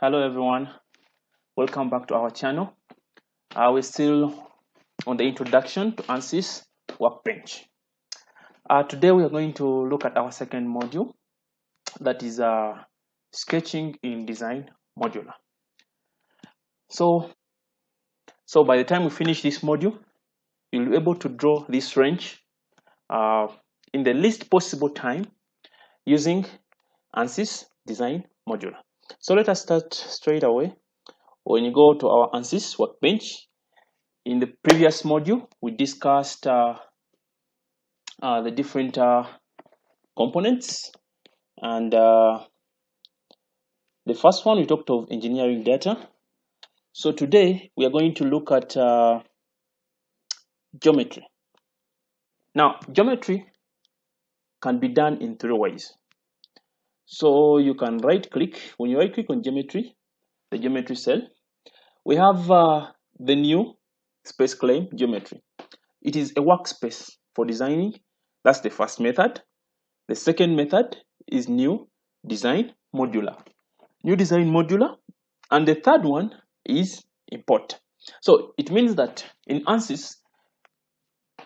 Hello everyone, welcome back to our channel. We're still on the introduction to Ansys Workbench. Today we are going to look at our second module, that is sketching in design modular. So by the time we finish this module, you'll be able to draw this range in the least possible time using Ansys design modular. So let us start straight away. When you go to our Ansys Workbench, in the previous module, we discussed the different components, and the first one we talked of engineering data. So today we are going to look at geometry. Now, geometry can be done in three ways. So you can right click. When you right click on geometry, the geometry cell, we have the new space claim geometry. It is a workspace for designing. That's the first method. The second method is new design modular. New design modular. And the third one is import. So it means that in Ansys,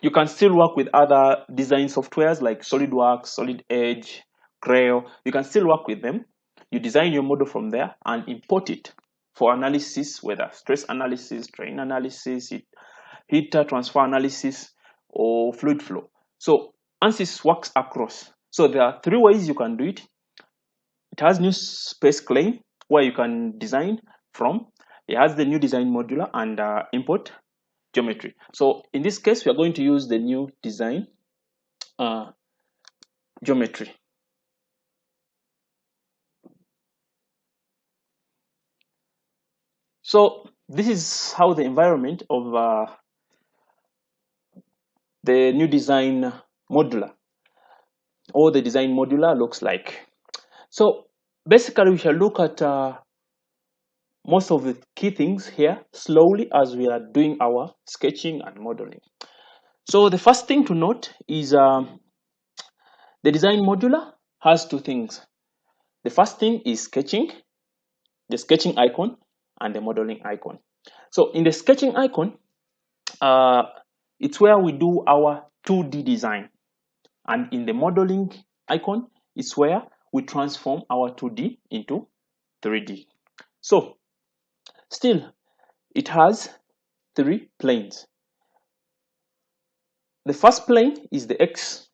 you can still work with other design softwares like SolidWorks, Solid Edge, Creo. You can still work with them. You design your model from there and import it for analysis, whether stress analysis, strain analysis, heat transfer analysis, or fluid flow. So Ansys works across. So there are three ways you can do it. It has new space claim where you can design from. It has the new design modular and import geometry. So in this case, we are going to use the new design geometry. So this is how the environment of the new design modular or the design modular looks like. So basically, we shall look at most of the key things here slowly as we are doing our sketching and modeling. So the first thing to note is the design modular has two things. The first thing is sketching, the sketching icon, and the modeling icon. So in the sketching icon, it's where we do our 2D design. And in the modeling icon, it's where we transform our 2D into 3D. So still, it has three planes. The first plane is the X,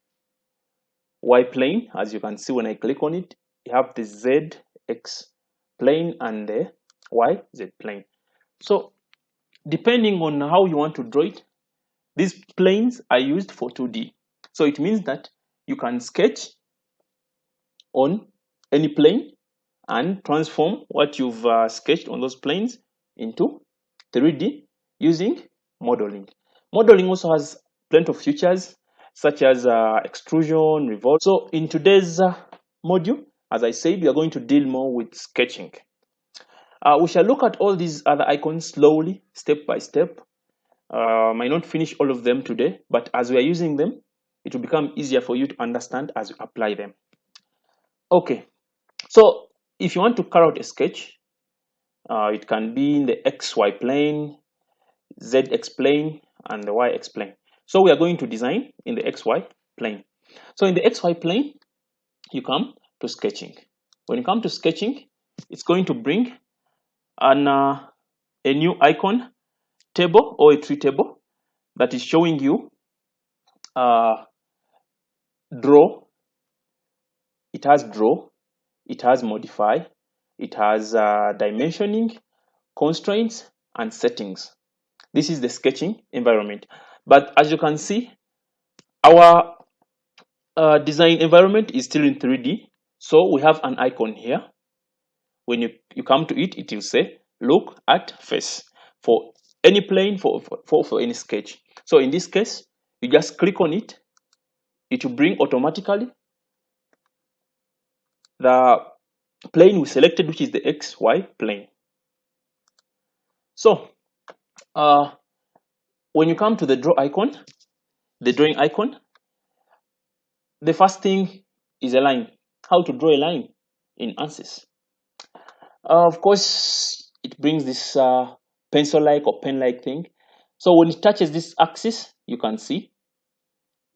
Y plane. As you can see when I click on it, you have the Z, X plane and the Y, Z plane. So depending on how you want to draw it, these planes are used for 2D. So it means that you can sketch on any plane and transform what you've sketched on those planes into 3D using modeling. Modeling also has plenty of features such as extrusion, revolve. So in today's module, as I said, we are going to deal more with sketching. We shall look at all these other icons slowly, step by step. Might not finish all of them today, but as we are using them, it will become easier for you to understand as you apply them. Okay, so if you want to carry out a sketch, it can be in the XY plane, ZX plane, and the YX plane. So we are going to design in the XY plane. So in the XY plane, you come to sketching. When you come to sketching, it's going to bring a new icon table or a tree table that is showing you draw. It has draw, it has modify, it has dimensioning, constraints, and settings. This is the sketching environment. But as you can see, our design environment is still in 3D. So we have an icon here. When you come to it, it will say, look at face for any plane, for any sketch. So in this case, you just click on it. It will bring automatically the plane we selected, which is the XY plane. So when you come to the draw icon, the drawing icon, the first thing is a line. How to draw a line in Ansys. Of course, it brings this pencil-like or pen-like thing. So when it touches this axis, you can see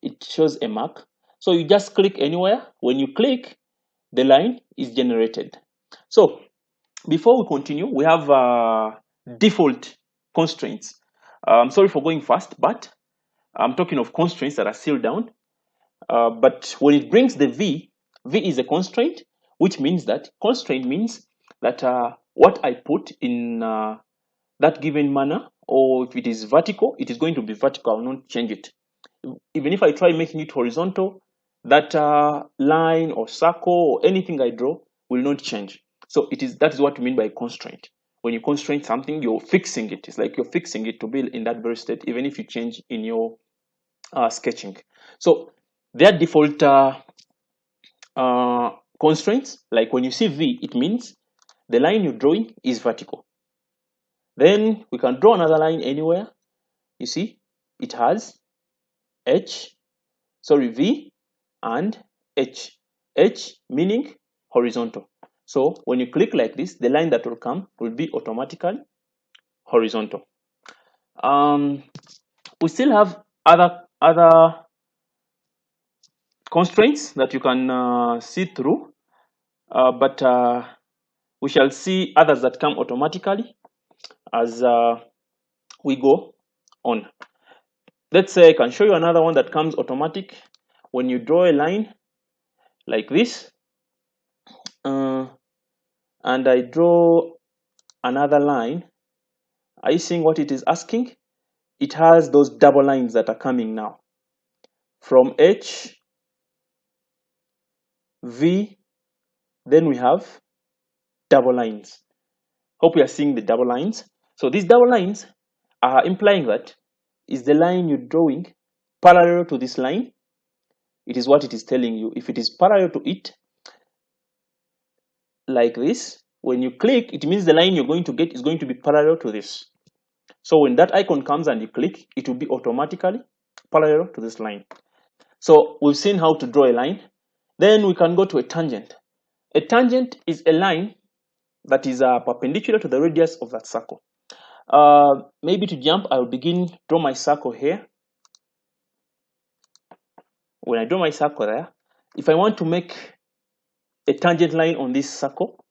it shows a mark. So you just click anywhere. When you click, the line is generated. So before we continue, we have default constraints. I'm sorry for going fast, but I'm talking of constraints that are sealed down. But when it brings the V, V is a constraint, which means that constraint means that what I put in that given manner, or if it is vertical, it is going to be vertical. I will not change it. Even if I try making it horizontal, that line or circle or anything I draw will not change. So that is what we mean by constraint. When you constrain something, you're fixing it. It's like you're fixing it to be in that very state, even if you change in your sketching. So their default constraints, like when you see V, it means the line you're drawing is vertical. Then we can draw another line anywhere. You see, it has V and H. H meaning horizontal. So when you click like this, the line that will come will be automatically horizontal. We still have other constraints that you can see through, but we shall see others that come automatically as we go on. Let's say I can show you another one that comes automatic. When you draw a line like this, and I draw another line, are you seeing what it is asking? It has those double lines that are coming now. From H, V, then we have double lines. Hope you are seeing the double lines. So these double lines are implying that is the line you're drawing parallel to this line. It is what it is telling you. If it is parallel to it, like this, when you click, it means the line you're going to get is going to be parallel to this. So when that icon comes and you click, it will be automatically parallel to this line. So we've seen how to draw a line. Then we can go to a tangent. A tangent is a line that is perpendicular to the radius of that circle. Maybe to jump, I will draw my circle here. When I draw my circle there, if I want to make a tangent line on this circle,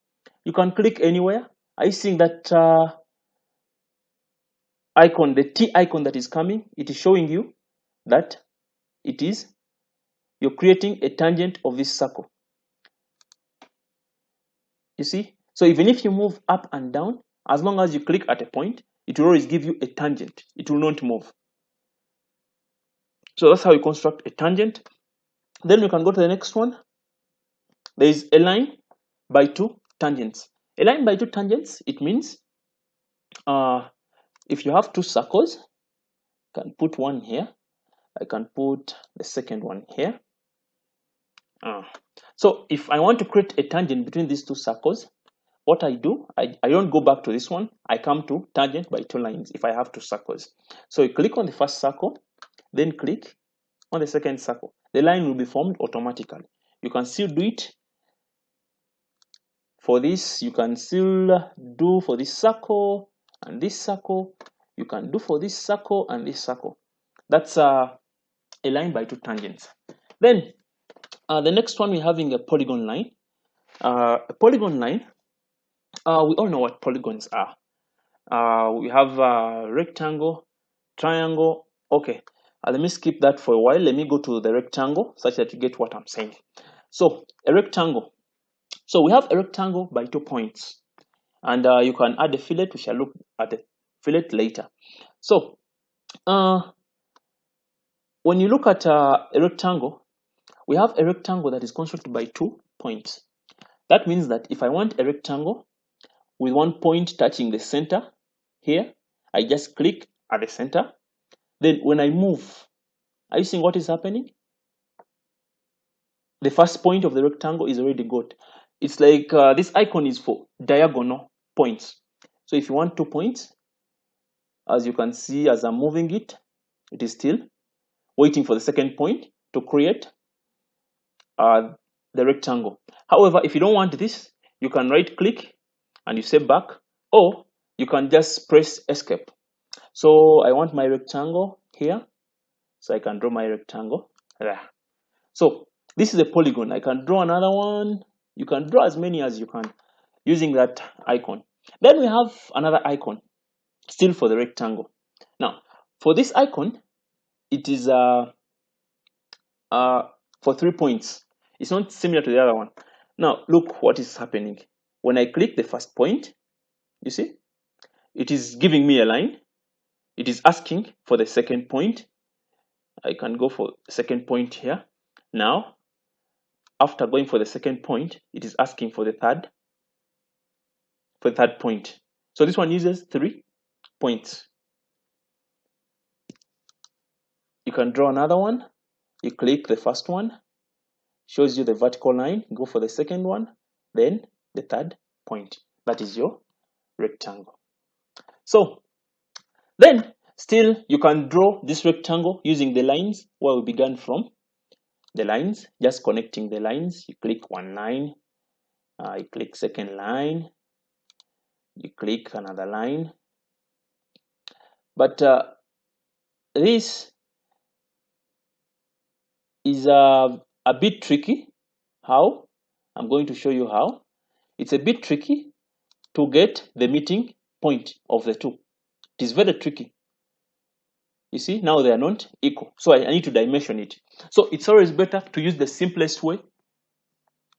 you can click anywhere. Are you seeing that icon, the T icon that is coming? It is showing you that you're creating a tangent of this circle. You see? So even if you move up and down, as long as you click at a point, it will always give you a tangent. It will not move. So that's how you construct a tangent. Then we can go to the next one. There is a line by two tangents. A line by two tangents, it means if you have two circles, I can put one here. I can put the second one here. So if I want to create a tangent between these two circles, what I do, I don't go back to this one. I come to tangent by two lines if I have two circles. So you click on the first circle, then click on the second circle. The line will be formed automatically. You can still do it for this. You can still do for this circle and this circle. You can do for this circle and this circle. That's a line by two tangents. Then the next one, we're having a polygon line. A polygon line, we all know what polygons are. We have a rectangle, triangle. Okay, let me skip that for a while. Let me go to the rectangle such that you get what I'm saying. So a rectangle. So we have a rectangle by 2 points, and you can add a fillet. We shall look at the fillet later. So when you look at a rectangle, we have a rectangle that is constructed by 2 points. That means that if I want a rectangle with 1 point touching the center here, I just click at the center. Then when I move, are you seeing what is happening? The first point of the rectangle is already got. It's like this icon is for diagonal points. So if you want 2 points, as you can see, as I'm moving it, it is still waiting for the second point to create the rectangle. However, if you don't want this, you can right click and you say back, or you can just press escape. So I want my rectangle here, so I can draw my rectangle there. So this is a polygon. I can draw another one. You can draw as many as you can using that icon. Then we have another icon still for the rectangle. Now for this icon, it is for 3 points. It's not similar to the other one. Now look what is happening. When I click the first point, you see it is giving me a line. It is asking for the second point. I can go for the second point here. Now after going for the second point, it is asking for the third point. So this one uses 3 points. You can draw another one. You click the first one, shows you the vertical line. Go for the second one, then the third point. That is your rectangle. So then still you can draw this rectangle using the lines where we began from. The lines, just connecting the lines. You click one line, you click second line, you click another line. But this is a bit tricky. How? I'm going to show you how. It's a bit tricky to get the meeting point of the two. It is very tricky. You see, now they are not equal. So I need to dimension it. So it's always better to use the simplest way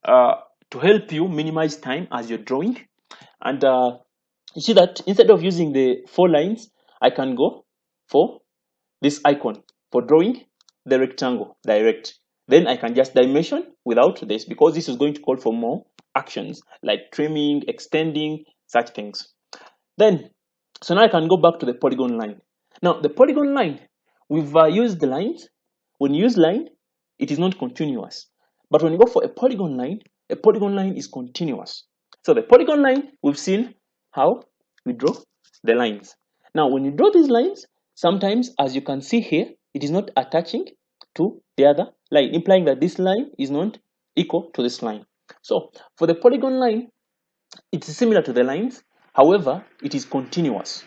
to help you minimize time as you're drawing. And you see that instead of using the 4 lines, I can go for this icon for drawing the rectangle direct. Then I can just dimension without this, because this is going to call for more actions like trimming, extending, such things. Then, so now I can go back to the polygon line. Now the polygon line, we've used the lines. When you use line, it is not continuous. But when you go for a polygon line is continuous. So the polygon line, we've seen how we draw the lines. Now when you draw these lines, sometimes, as you can see here, it is not attaching to the other line, implying that this line is not equal to this line. So for the polygon line, it is similar to the lines. However, it is continuous.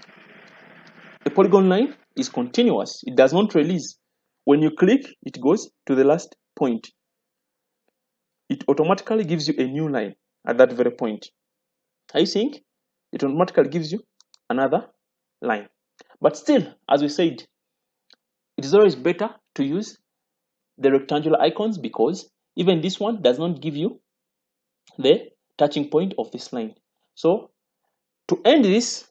The polygon line is continuous. It does not release. When you click, it goes to the last point. It automatically gives you a new line at that very point. Are you seeing? It automatically gives you another line. But still, as we said, it is always better to use the rectangular icons, because even this one does not give you the touching point of this line. So to end this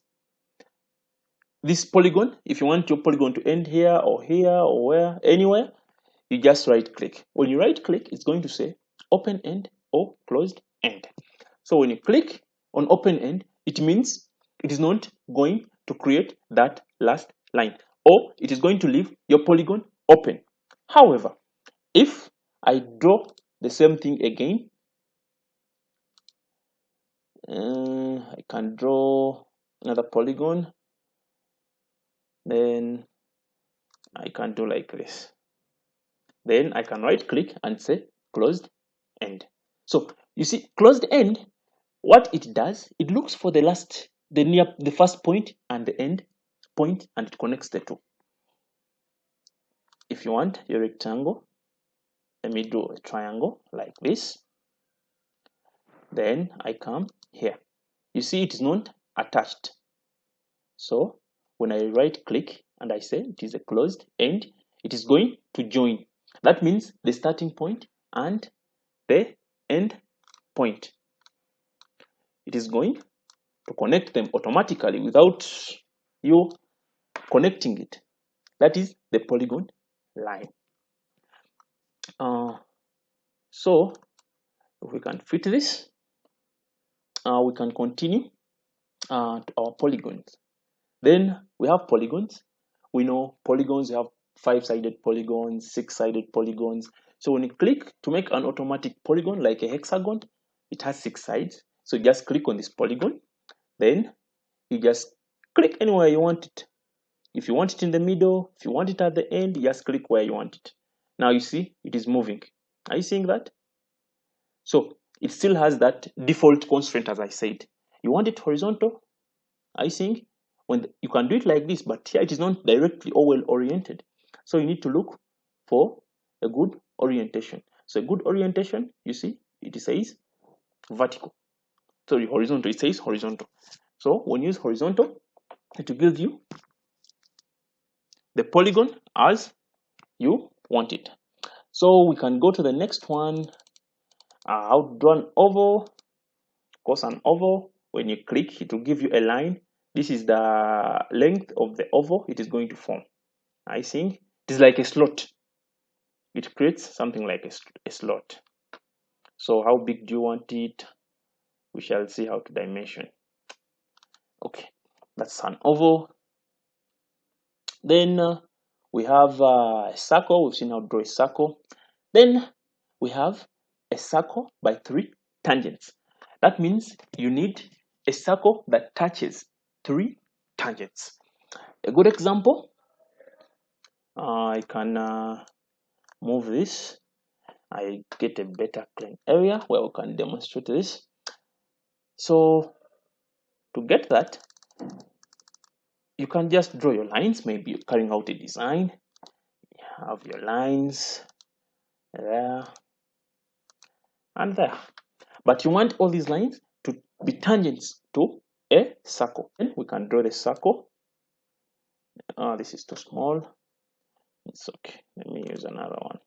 polygon, if you want your polygon to end here or where, anywhere, you just right click. When you right click, it's going to say open end or closed end. So when you click on open end, it means it is not going to create that last line, or it is going to leave your polygon open. However, if I draw the same thing again, I can draw another polygon, then I can do like this. Then I can right click and say closed end. So you see, closed end, what it does, it looks for the first point and the end point, and it connects the two. If you want your rectangle, let me do a triangle like this. Then I come here. You see, it is not attached. So when I right click and I say it is a closed end, it is going to join. That means the starting point and the end point. It is going to connect them automatically without you connecting it. That is the polygon line. So if we can fit this, we can continue to our polygons. Then we have polygons. We know polygons, you have 5-sided polygons, 6-sided polygons. So when you click to make an automatic polygon like a hexagon, it has 6 sides. So just click on this polygon, then you just click anywhere you want it. If you want it in the middle, if you want it at the end, you just click where you want it. Now you see it is moving. Are you seeing that? So it still has that default constraint, as I said. You want it horizontal, I think, you can do it like this, but here it is not directly or well oriented. So you need to look for a good orientation. So a good orientation, you see, it says vertical. Sorry, horizontal, it says horizontal. So when you use horizontal, it will give you the polygon as you want it. So we can go to the next one. How to draw an oval. Of course, an oval, when you click, it will give you a line. This is the length of the oval it is going to form. I think it is like a slot. It creates something like a slot. So how big do you want it? We shall see how to dimension. Okay, that's an oval. Then we have a circle. We've seen how to draw a circle. Then we have a circle by 3 tangents. That means you need a circle that touches 3 tangents. A good example, I can move this. I get a better clean area where we can demonstrate this. So to get that, you can just draw your lines. Maybe you're carrying out a design. You have your lines there and there. But you want all these lines to be tangents to a circle. Then we can draw the circle. This is too small. It's okay. Let me use another one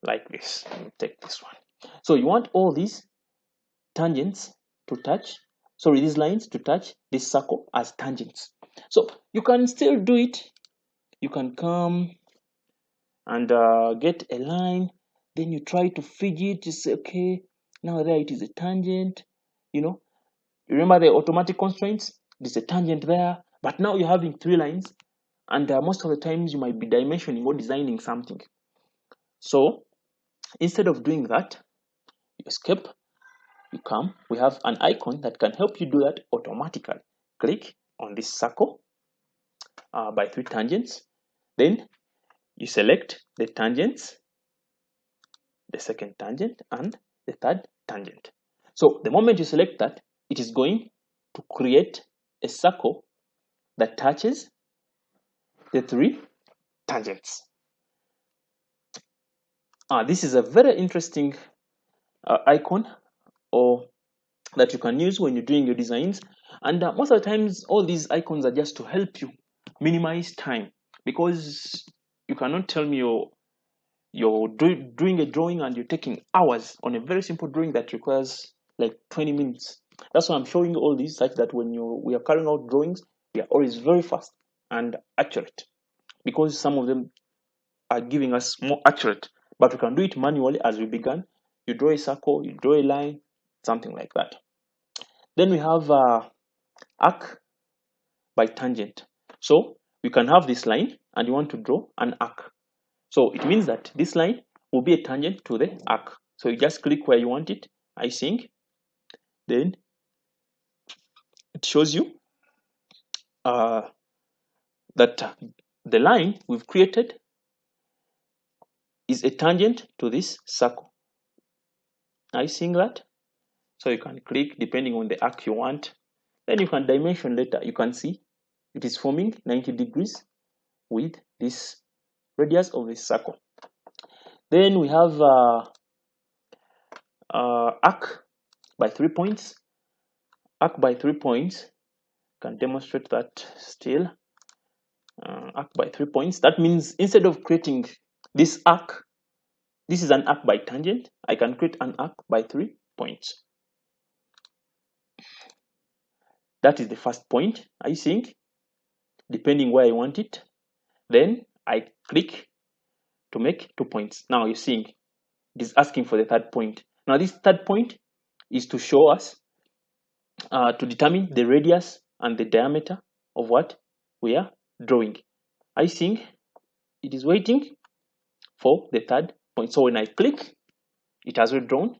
like this. Let me take this one. So you want all these tangents to touch, sorry, these lines to touch this circle as tangents. So you can still do it. You can come and get a line, then you try to fidget. You say, okay, now there it is a tangent. You know, remember the automatic constraints? There's a tangent there, but now you're having 3 lines, and most of the times you might be dimensioning or designing something. So instead of doing that, you escape, you come. We have an icon that can help you do that automatically. Click on this circle by 3 tangents. Then you select the tangents, the second tangent, and the third tangent. So the moment you select that, it is going to create a circle that touches the 3 tangents. This is a very interesting icon or that you can use when you're doing your designs. And most of the times, all these icons are just to help you minimize time, because you cannot tell me you're doing a drawing and you're taking hours on a very simple drawing that requires like 20 minutes. That's why I'm showing you all these, such that when we are carrying out drawings, we are always very fast and accurate, because some of them are giving us more accurate, but we can do it manually as we began. You draw a circle, you draw a line, something like that. Then we have arc by tangent. So we can have this line and you want to draw an arc. So it means that this line will be a tangent to the arc. So you just click where you want it, I think. Then it shows you that the line we've created is a tangent to this circle. Are you seeing that? So you can click depending on the arc you want. Then you can dimension later. You can see it is forming 90 degrees with this radius of this circle. Then we have arc by 3 points. Arc by 3 points, can demonstrate that still. Arc by 3 points. That means instead of creating this arc, this is an arc by tangent, I can create an arc by 3 points. That is the first point, I think, depending where I want it. Then I click to make 2 points. Now you're seeing it is asking for the third point. Now this third point is to show us, to determine the radius and the diameter of what we are drawing. I think it is waiting for the third point. So when I click, it has drawn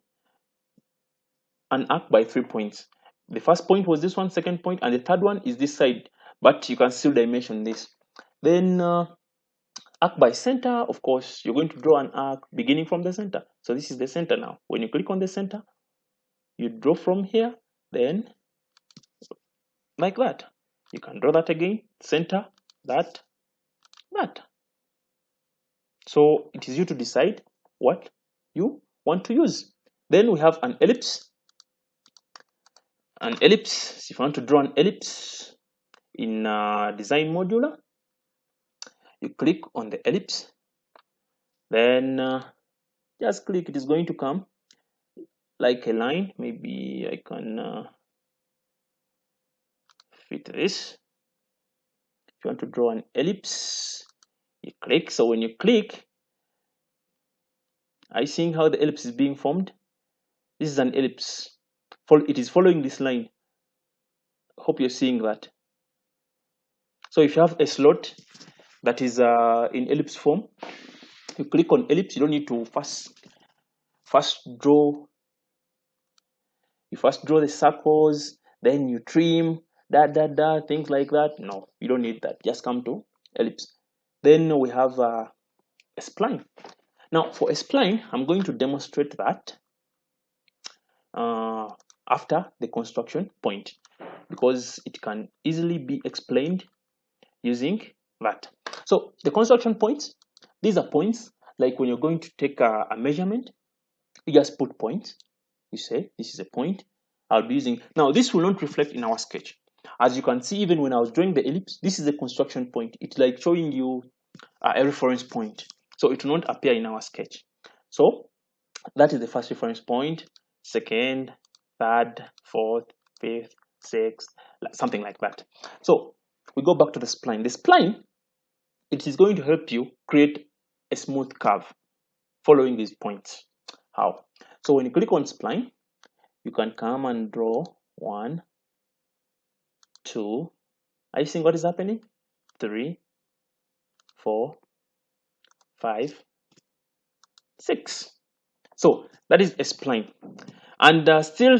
an arc by 3 points. The first point was this one, second point, and the third one is this side, but you can still dimension this. Then arc by center, of course, you're going to draw an arc beginning from the center. So this is the center now. When you click on the center, you draw from here, then like that. You can draw that again, center, that. So it is you to decide what you want to use. Then we have an ellipse. An ellipse, if you want to draw an ellipse in design modular, you click on the ellipse, then just click, it is going to come like a line. Maybe I can fit this. If you want to draw an ellipse, you click. So when you click, are you seeing how the ellipse is being formed? This is an ellipse. It is following this line. Hope you're seeing that. So if you have a slot that is in ellipse form, you click on ellipse. You don't need to first draw. You first draw the circles, then you trim things like that. No, you don't need that. Just come to ellipse. Then we have a spline. Now for a spline, I'm going to demonstrate that after the construction point, because it can easily be explained using that. So the construction points, these are points like when you're going to take a measurement, you just put points. You say this is a point I'll be using. Now this will not reflect in our sketch. As you can see, even when I was drawing the ellipse, this is a construction point. It's like showing you a reference point, so it will not appear in our sketch. So that is the first reference point, second, third, fourth, fifth, sixth, something like that. So we go back to the spline. The spline, it is going to help you create a smooth curve following these points. How? So when you click on spline, you can come and draw 1, 2. Are you seeing what is happening? 3, 4, 5, 6. So that is a spline. And still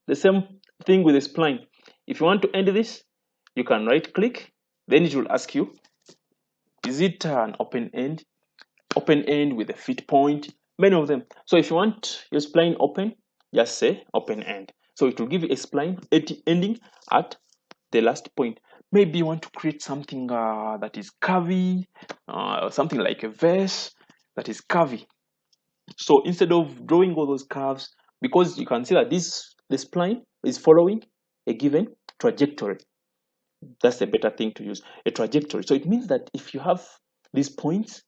the same thing with a spline. If you want to end this, you can right click, then it will ask you, is it an open end? Open end with a fit point, many of them. So if you want your spline open, just say open end. So it will give you a spline ending at the last point. Maybe you want to create something that is curvy, something like a vase that is curvy. So instead of drawing all those curves, because you can see that the spline is following a given trajectory. That's the better thing to use, a trajectory. So it means that if you have these points,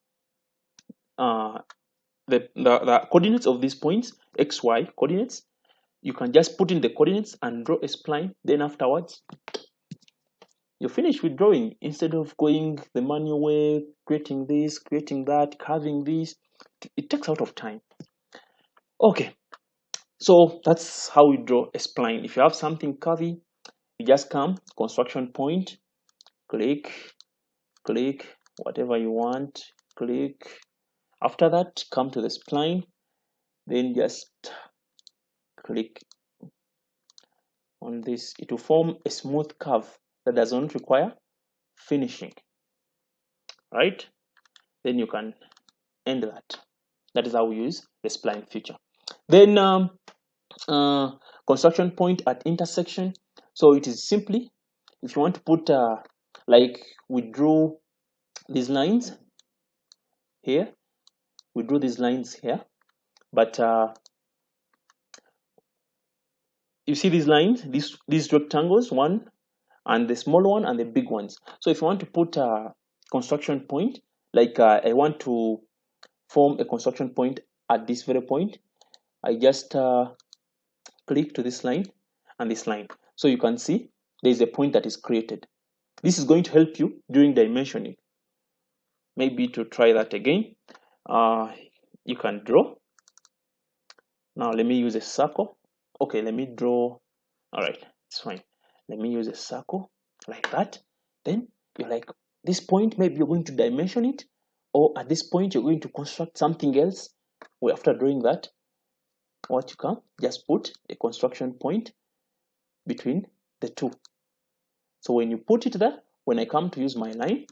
the coordinates of these points, xy coordinates, you can just put in the coordinates and draw a spline. Then afterwards, you're finished with drawing. Instead of going the manual way, creating this, creating that, carving this, it takes a lot of time. Okay, so that's how we draw a spline. If you have something curvy, you just come, construction point, click, whatever you want, click. After that, come to the spline, then just click on this. It will form a smooth curve that does not require finishing, right? Then you can end that. That is how we use the spline feature. Then construction point at intersection. So it is simply, if you want to put like we drew these lines here, we drew these lines here, but you see these lines, these rectangles, one and the small one and the big ones. So if you want to put a construction point, like I want to form a construction point at this very point, I just click to this line and this line. So you can see there is a point that is created. This is going to help you during dimensioning. Maybe to try that again, you can draw. Now let me use a circle. Okay, let me draw. All right, it's fine. Let me use a circle like that. Then you're like, this point, maybe you're going to dimension it, or at this point you're going to construct something else. Well, after drawing that, what you can just put a construction point between the two. So when you put it there, when I come to use my line,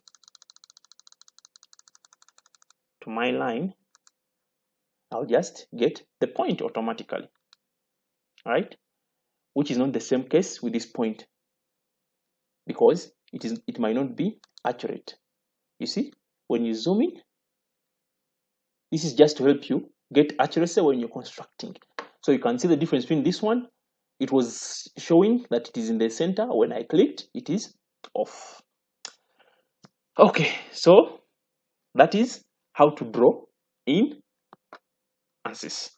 I'll just get the point automatically, right? Which is not the same case with this point. because it might not be accurate. You see, when you zoom in, this is just to help you get accuracy when you're constructing. So you can see the difference between this one. It was showing that it is in the center. When I clicked, it is off. Okay, so that is how to draw in Ansys.